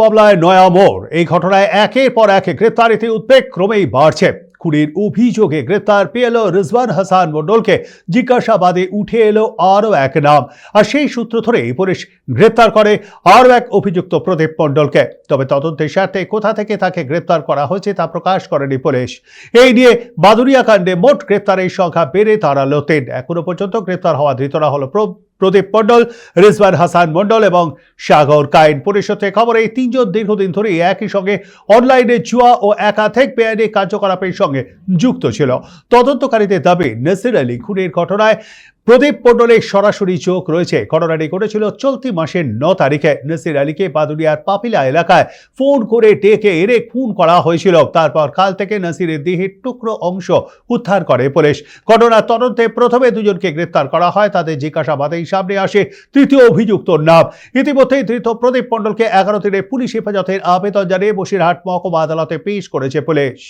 মামলায় নয়া মোড়। এই ঘটনায় একের পর এক গ্রেপ্তারিতে উদ্বেগ ক্রমেই বাড়ছে। খুনের অভিযোগে গ্রেপ্তার পেল রিজওয়ান হাসান মণ্ডলকে জিজ্ঞাসাবাদে উঠে এলো আরও এক নাম, আর সেই সূত্র ধরে পুলিশ গ্রেপ্তার করে আরও এক অভিযুক্ত প্রদীপ মণ্ডলকে। তবে তদন্তের স্বার্থে কোথা থেকে তাকে গ্রেপ্তার করা হয়েছে তা প্রকাশ করেনি পুলিশ। এই নিয়ে বাদুড়িয়া কাণ্ডে মোট গ্রেপ্তারের সংখ্যা বেড়ে দাঁড়ালো ৩। এখনো পর্যন্ত গ্রেপ্তার হওয়া ধৃতরা হলো প্রদীপ মণ্ডল, রিজওয়ান হাসান মণ্ডল এবং সাগর কাইন। পুলিশ সূত্রে খবর, এই তিনজন দীর্ঘদিন ধরে একই সঙ্গে অনলাইনে জুয়া ও একাধিক বেআইনি কার্যকলাপের সঙ্গে যুক্ত ছিল। তদন্তকারীদের দাবি, নাসির আলী খুনের ঘটনায় প্রদীপ মণ্ডলের সরাসরি চোখ রয়েছে। ঘটনাটি ঘটেছিল চলতি মাসের ৯ তারিখে। নাসির আলীকে বাদুড়িয়ার পাপিলা এলাকায় ফোন করে ডেকে এনে খুন করা হয়েছিল। তারপর কাল থেকে নাসিরের দেহের টুকরো অংশ উদ্ধার করে পুলিশ। ঘটনার তদন্তে প্রথমে দুজনকে গ্রেপ্তার করা হয়। তাদের জিজ্ঞাসাবাদেই সামনে আসে তৃতীয় অভিযুক্তর নাম। ইতিমধ্যেই ধৃত প্রদীপ মণ্ডলকে 11 দিনের পুলিশ হেফাজতের আবেদন জানিয়ে বসিরহাট মহকুমা আদালতে পেশ করেছে পুলিশ।